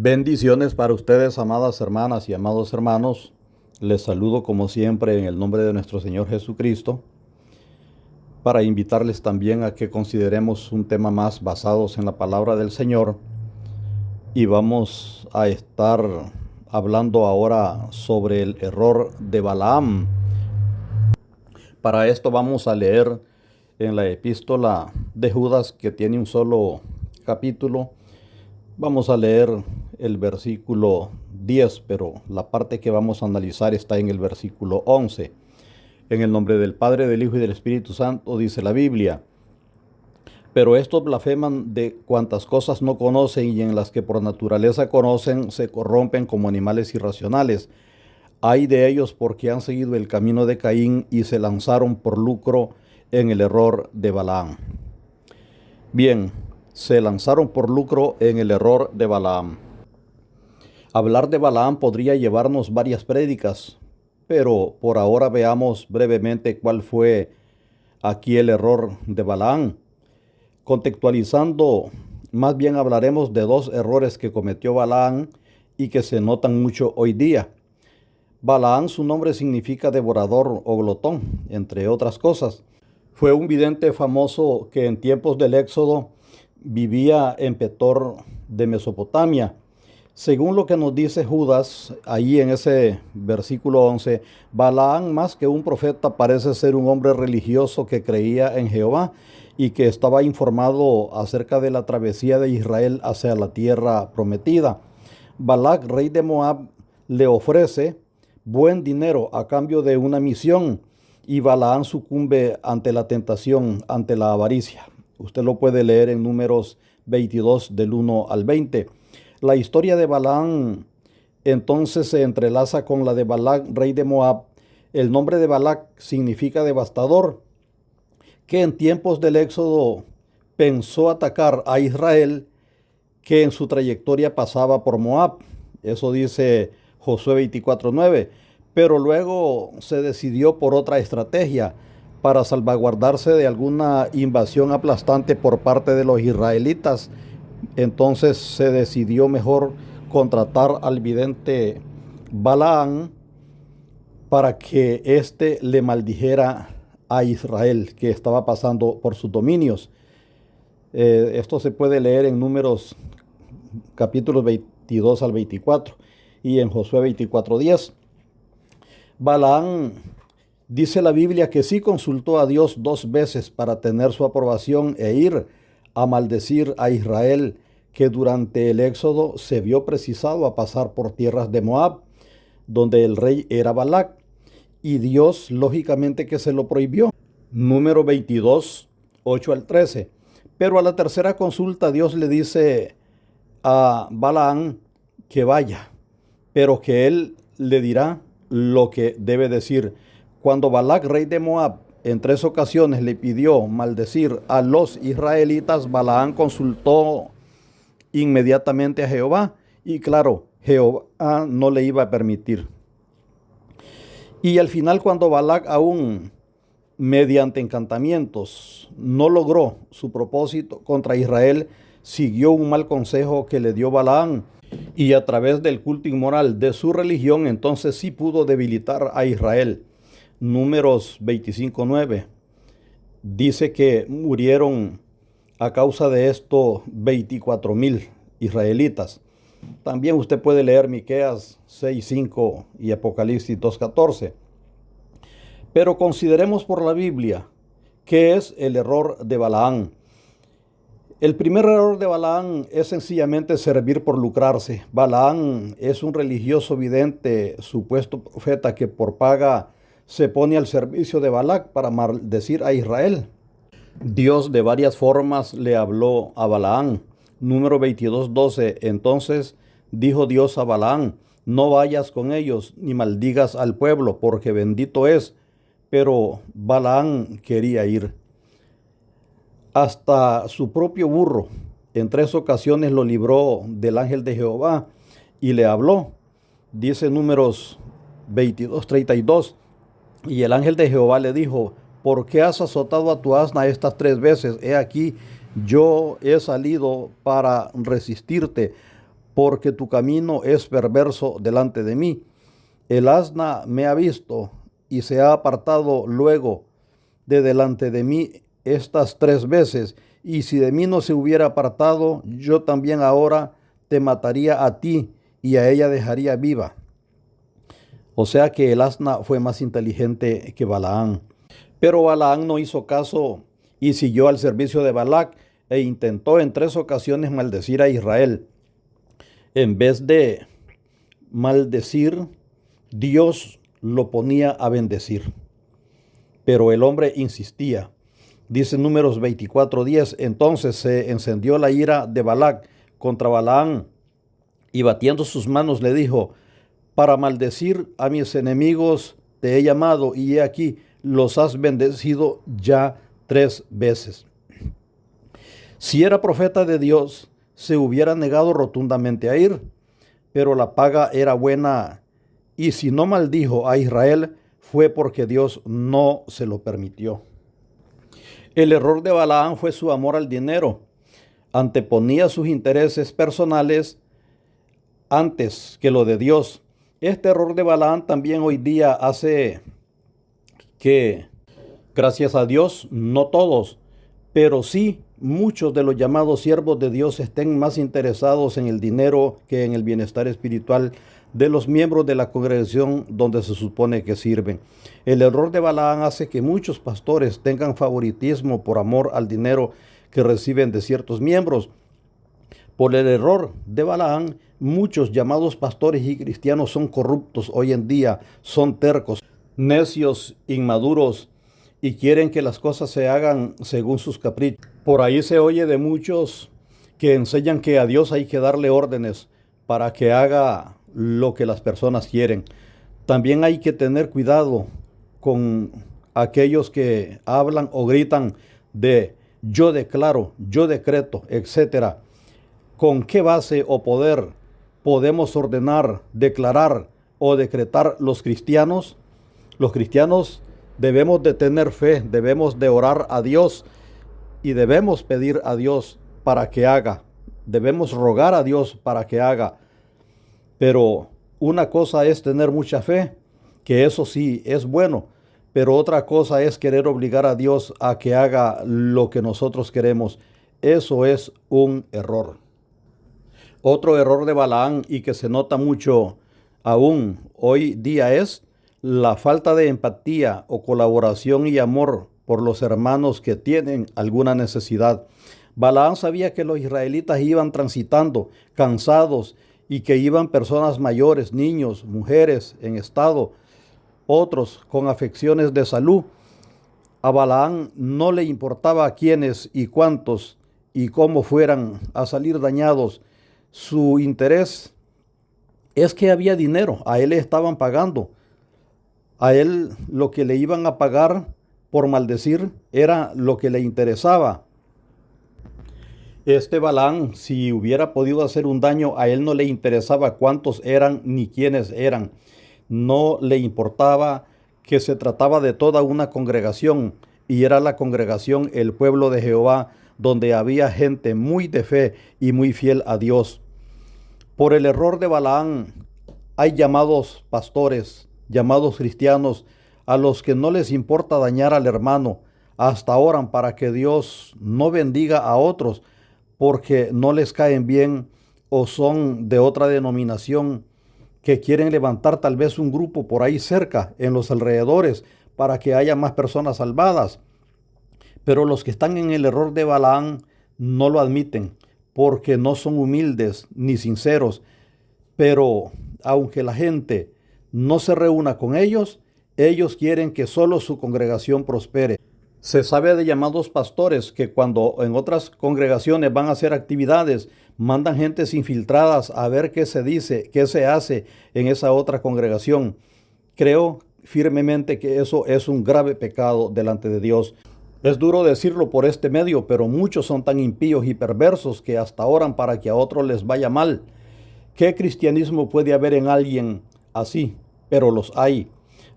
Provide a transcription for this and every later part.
Bendiciones para ustedes, amadas hermanas y amados hermanos. Les saludo como siempre en el nombre de nuestro Señor Jesucristo, para invitarles también a que consideremos un tema más basados en la palabra del Señor. Y vamos a estar hablando ahora sobre el error de Balaam. Para esto vamos a leer en la epístola de Judas, que tiene un solo capítulo. Vamos a leer el versículo 10, pero la parte que vamos a analizar está en el versículo 11. En el nombre del Padre, del Hijo y del Espíritu Santo, dice la Biblia: pero estos blasfeman de cuantas cosas no conocen, y en las que por naturaleza conocen se corrompen como animales irracionales. Ay de ellos, porque han seguido el camino de Caín y se lanzaron por lucro en el error de Balaam. Bien, se lanzaron por lucro en el error de Balaam. Hablar de Balaam podría llevarnos varias prédicas, pero por ahora veamos brevemente cuál fue aquí el error de Balaam. Contextualizando, más bien hablaremos de dos errores que cometió Balaam y que se notan mucho hoy día. Balaam, su nombre significa devorador o glotón, entre otras cosas. Fue un vidente famoso que en tiempos del Éxodo vivía en Petor de Mesopotamia. Según lo que nos dice Judas, ahí en ese versículo 11, Balaam, más que un profeta, parece ser un hombre religioso que creía en Jehová y que estaba informado acerca de la travesía de Israel hacia la tierra prometida. Balac, rey de Moab, le ofrece buen dinero a cambio de una misión, y Balaam sucumbe ante la tentación, ante la avaricia. Usted lo puede leer en Números 22 del 1 al 20. La historia de Balaam entonces se entrelaza con la de Balac, rey de Moab. El nombre de Balac significa devastador, que en tiempos del Éxodo pensó atacar a Israel, que en su trayectoria pasaba por Moab. Eso dice Josué 24:9. Pero luego se decidió por otra estrategia para salvaguardarse de alguna invasión aplastante por parte de los israelitas. Entonces se decidió mejor contratar al vidente Balaam para que éste le maldijera a Israel, que estaba pasando por sus dominios. Esto se puede leer en Números capítulos 22 al 24 y en Josué 24:10. Balaam, dice la Biblia, que sí consultó a Dios 2 veces para tener su aprobación e ir a maldecir a Israel, que durante el Éxodo se vio precisado a pasar por tierras de Moab, donde el rey era Balac, y Dios lógicamente que se lo prohibió. Número 22, 8 al 13. Pero a la tercera consulta Dios le dice a Balaam que vaya, pero que él le dirá lo que debe decir. Cuando Balac, rey de Moab, en 3 ocasiones le pidió maldecir a los israelitas, Balaam consultó inmediatamente a Jehová, y claro, Jehová no le iba a permitir. Y al final, cuando Balac, aún mediante encantamientos, no logró su propósito contra Israel, siguió un mal consejo que le dio Balaam, y a través del culto inmoral de su religión, entonces sí pudo debilitar a Israel. Números 25:9 dice que murieron a causa de esto 24,000 israelitas. También usted puede leer Miqueas 6:5 y Apocalipsis 2:14. Pero consideremos por la Biblia qué es el error de Balaam. El primer error de Balaam es sencillamente servir por lucrarse. Balaam es un religioso vidente, supuesto profeta, que por paga se pone al servicio de Balac para maldecir a Israel. Dios de varias formas le habló a Balaam. Número 22:12. Entonces dijo Dios a Balaam: no vayas con ellos ni maldigas al pueblo, porque bendito es. Pero Balaam quería ir. Hasta su propio burro en 3 ocasiones lo libró del ángel de Jehová y le habló. Dice Números 22:32. Y el ángel de Jehová le dijo: ¿por qué has azotado a tu asna estas 3 veces? He aquí, yo he salido para resistirte, porque tu camino es perverso delante de mí. El asna me ha visto y se ha apartado luego de delante de mí estas 3 veces, y si de mí no se hubiera apartado, yo también ahora te mataría a ti y a ella dejaría viva. O sea que el asna fue más inteligente que Balaán. Pero Balaán no hizo caso y siguió al servicio de Balac e intentó en 3 ocasiones maldecir a Israel. En vez de maldecir, Dios lo ponía a bendecir. Pero el hombre insistía. Dice Números 24:10, entonces se encendió la ira de Balac contra Balaán y batiendo sus manos le dijo, para maldecir a mis enemigos te he llamado y he aquí, los has bendecido ya 3 veces. Si era profeta de Dios, se hubiera negado rotundamente a ir, pero la paga era buena y si no maldijo a Israel fue porque Dios no se lo permitió. El error de Balaán fue su amor al dinero. Anteponía sus intereses personales antes que lo de Dios. Este error de Balaán también hoy día hace que, gracias a Dios, no todos, pero sí muchos de los llamados siervos de Dios estén más interesados en el dinero que en el bienestar espiritual de los miembros de la congregación donde se supone que sirven. El error de Balaán hace que muchos pastores tengan favoritismo por amor al dinero que reciben de ciertos miembros. Por el error de Balaán, muchos llamados pastores y cristianos son corruptos hoy en día, son tercos, necios, inmaduros y quieren que las cosas se hagan según sus caprichos. Por ahí se oye de muchos que enseñan que a Dios hay que darle órdenes para que haga lo que las personas quieren. También hay que tener cuidado con aquellos que hablan o gritan de yo declaro, yo decreto, etcétera. ¿Con qué base o poder podemos ordenar, declarar o decretar los cristianos? Los cristianos debemos de tener fe, debemos de orar a Dios y debemos pedir a Dios para que haga. Debemos rogar a Dios para que haga. Pero una cosa es tener mucha fe, que eso sí es bueno, pero otra cosa es querer obligar a Dios a que haga lo que nosotros queremos. Eso es un error. Otro error de Balaán y que se nota mucho aún hoy día es la falta de empatía o colaboración y amor por los hermanos que tienen alguna necesidad. Balaán sabía que los israelitas iban transitando cansados y que iban personas mayores, niños, mujeres en estado, otros con afecciones de salud. A Balaán no le importaba a quiénes y cuántos y cómo fueran a salir dañados. Su interés es que había dinero, a él le estaban pagando. A él lo que le iban a pagar por maldecir era lo que le interesaba. Este Balaán, si hubiera podido hacer un daño, a él no le interesaba cuántos eran ni quiénes eran. No le importaba que se trataba de toda una congregación y era la congregación, el pueblo de Jehová, donde había gente muy de fe y muy fiel a Dios. Por el error de Balaán hay llamados pastores, llamados cristianos, a los que no les importa dañar al hermano, hasta oran para que Dios no bendiga a otros porque no les caen bien o son de otra denominación, que quieren levantar tal vez un grupo por ahí cerca, en los alrededores, para que haya más personas salvadas. Pero los que están en el error de Balaán no lo admiten, porque no son humildes ni sinceros. Pero aunque la gente no se reúna con ellos, ellos quieren que solo su congregación prospere. Se sabe de llamados pastores que cuando en otras congregaciones van a hacer actividades, mandan gentes infiltradas a ver qué se dice, qué se hace en esa otra congregación. Creo firmemente que eso es un grave pecado delante de Dios. Es duro decirlo por este medio, pero muchos son tan impíos y perversos que hasta oran para que a otros les vaya mal. ¿Qué cristianismo puede haber en alguien así? Pero los hay.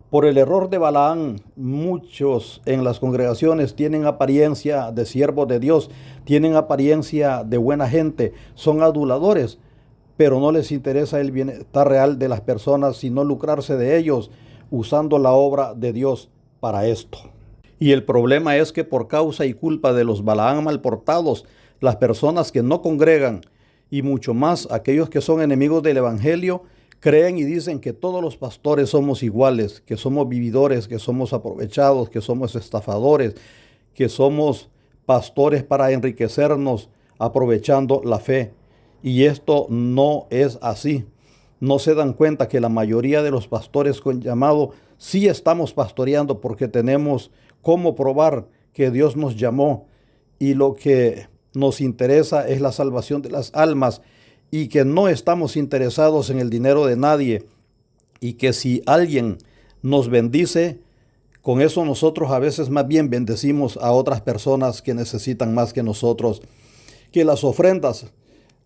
Por el error de Balaán, muchos en las congregaciones tienen apariencia de siervos de Dios, tienen apariencia de buena gente, son aduladores, pero no les interesa el bienestar real de las personas, sino lucrarse de ellos, usando la obra de Dios para esto. Y el problema es que por causa y culpa de los Balaam malportados, las personas que no congregan, y mucho más aquellos que son enemigos del Evangelio, creen y dicen que todos los pastores somos iguales, que somos vividores, que somos aprovechados, que somos estafadores, que somos pastores para enriquecernos aprovechando la fe. Y esto no es así. No se dan cuenta que la mayoría de los pastores con llamado sí estamos pastoreando porque tenemos cómo probar que Dios nos llamó y lo que nos interesa es la salvación de las almas y que no estamos interesados en el dinero de nadie y que si alguien nos bendice, con eso nosotros a veces más bien bendecimos a otras personas que necesitan más que nosotros. Que las ofrendas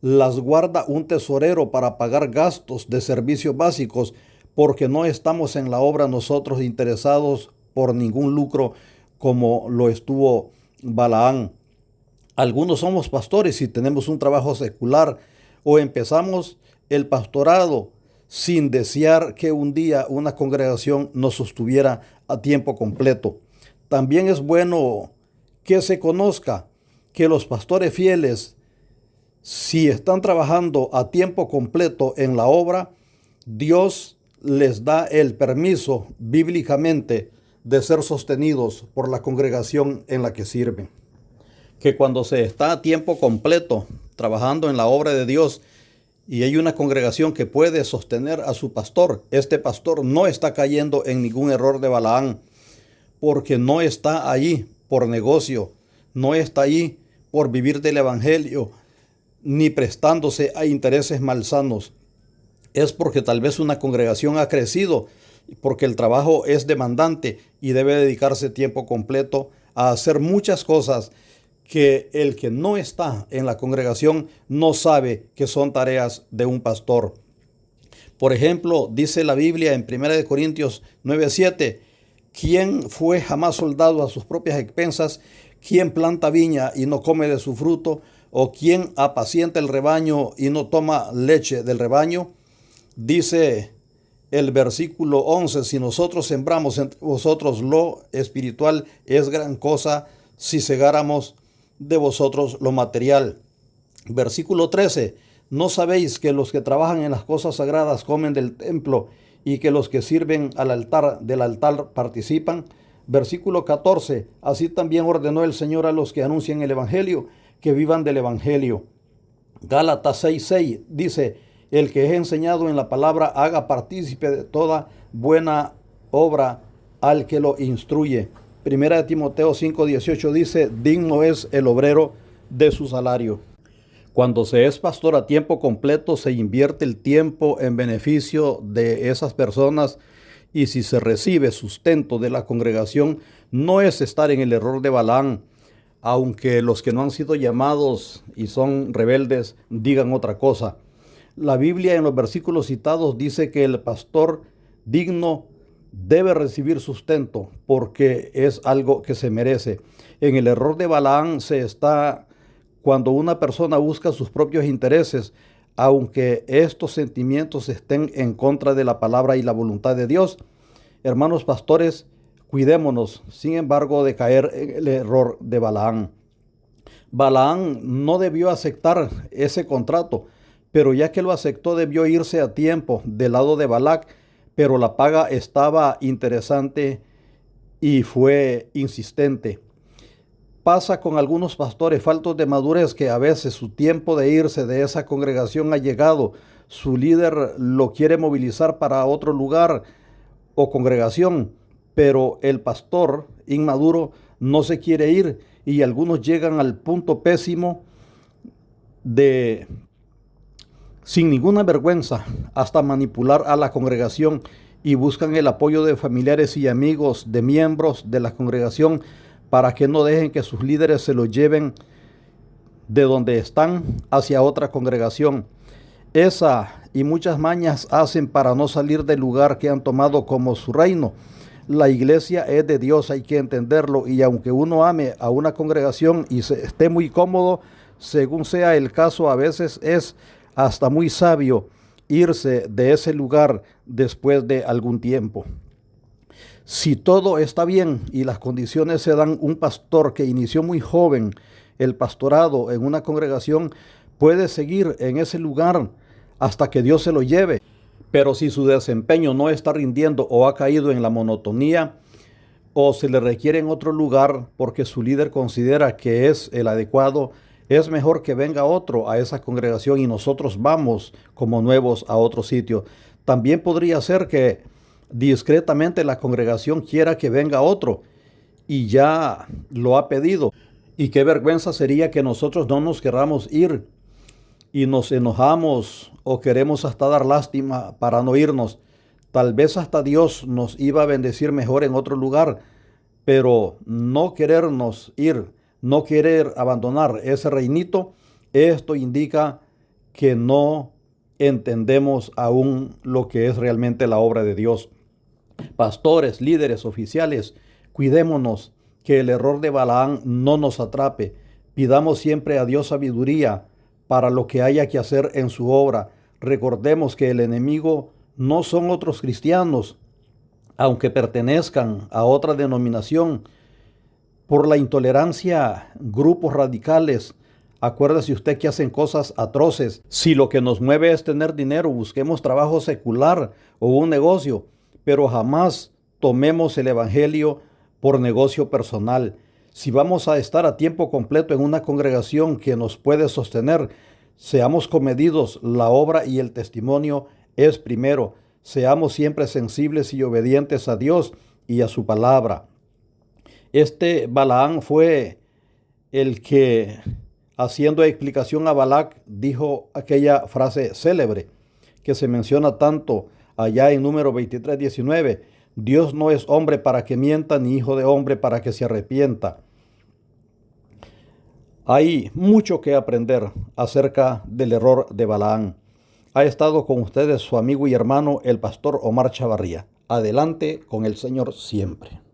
las guarda un tesorero para pagar gastos de servicios básicos porque no estamos en la obra nosotros interesados por ningún lucro como lo estuvo Balaam. Algunos somos pastores y tenemos un trabajo secular o empezamos el pastorado sin desear que un día una congregación nos sostuviera a tiempo completo. También es bueno que se conozca que los pastores fieles, si están trabajando a tiempo completo en la obra, Dios les da el permiso bíblicamente de ser sostenidos por la congregación en la que sirven. Que cuando se está a tiempo completo trabajando en la obra de Dios y hay una congregación que puede sostener a su pastor, este pastor no está cayendo en ningún error de Balaam, porque no está allí por negocio, no está allí por vivir del evangelio, ni prestándose a intereses malsanos. Es porque tal vez una congregación ha crecido, porque el trabajo es demandante y debe dedicarse tiempo completo a hacer muchas cosas que el que no está en la congregación no sabe que son tareas de un pastor. Por ejemplo, dice la Biblia en 1 Corintios 9:7, ¿quién fue jamás soldado a sus propias expensas? ¿Quién planta viña y no come de su fruto? ¿O quién apacienta el rebaño y no toma leche del rebaño? Dice el versículo 11, si nosotros sembramos entre vosotros lo espiritual, es gran cosa si segáramos de vosotros lo material. Versículo 13, ¿no sabéis que los que trabajan en las cosas sagradas comen del templo y que los que sirven al altar del altar participan? Versículo 14, así también ordenó el Señor a los que anuncian el evangelio que vivan del evangelio. Gálatas 6:6 dice, el que es enseñado en la palabra haga partícipe de toda buena obra al que lo instruye. Primera de Timoteo 5:18 dice, digno es el obrero de su salario. Cuando se es pastor a tiempo completo, se invierte el tiempo en beneficio de esas personas y si se recibe sustento de la congregación, no es estar en el error de Balaam, aunque los que no han sido llamados y son rebeldes digan otra cosa. La Biblia en los versículos citados dice que el pastor digno debe recibir sustento porque es algo que se merece. En el error de Balaam se está cuando una persona busca sus propios intereses, aunque estos sentimientos estén en contra de la palabra y la voluntad de Dios. Hermanos pastores, cuidémonos, sin embargo, de caer en el error de Balaam. Balaam no debió aceptar ese contrato, pero ya que lo aceptó debió irse a tiempo del lado de Balac, pero la paga estaba interesante y fue insistente. Pasa con algunos pastores faltos de madurez que a veces su tiempo de irse de esa congregación ha llegado. Su líder lo quiere movilizar para otro lugar o congregación, pero el pastor inmaduro no se quiere ir y algunos llegan al punto pésimo de, sin ninguna vergüenza, hasta manipular a la congregación y buscan el apoyo de familiares y amigos de miembros de la congregación para que no dejen que sus líderes se los lleven de donde están hacia otra congregación. Esa y muchas mañas hacen para no salir del lugar que han tomado como su reino. La iglesia es de Dios, hay que entenderlo, y aunque uno ame a una congregación y esté muy cómodo, según sea el caso, a veces es hasta muy sabio irse de ese lugar después de algún tiempo. Si todo está bien y las condiciones se dan, un pastor que inició muy joven el pastorado en una congregación puede seguir en ese lugar hasta que Dios se lo lleve. Pero si su desempeño no está rindiendo o ha caído en la monotonía, o se le requiere en otro lugar porque su líder considera que es el adecuado, es mejor que venga otro a esa congregación y nosotros vamos como nuevos a otro sitio. También podría ser que discretamente la congregación quiera que venga otro y ya lo ha pedido. Y qué vergüenza sería que nosotros no nos querramos ir y nos enojamos o queremos hasta dar lástima para no irnos. Tal vez hasta Dios nos iba a bendecir mejor en otro lugar, pero no querernos ir, no querer abandonar ese reinito, esto indica que no entendemos aún lo que es realmente la obra de Dios. Pastores, líderes, oficiales, cuidémonos que el error de Balaam no nos atrape. Pidamos siempre a Dios sabiduría para lo que haya que hacer en su obra. Recordemos que el enemigo no son otros cristianos, aunque pertenezcan a otra denominación. Por la intolerancia, grupos radicales, acuérdese usted que hacen cosas atroces. Si lo que nos mueve es tener dinero, busquemos trabajo secular o un negocio, pero jamás tomemos el evangelio por negocio personal. Si vamos a estar a tiempo completo en una congregación que nos puede sostener, seamos comedidos. La obra y el testimonio es primero. Seamos siempre sensibles y obedientes a Dios y a su palabra. Este Balaam fue el que, haciendo explicación a Balac, dijo aquella frase célebre que se menciona tanto allá en Número 23:19. Dios no es hombre para que mienta, ni hijo de hombre para que se arrepienta. Hay mucho que aprender acerca del error de Balaam. Ha estado con ustedes su amigo y hermano, el pastor Omar Chavarría. Adelante con el Señor siempre.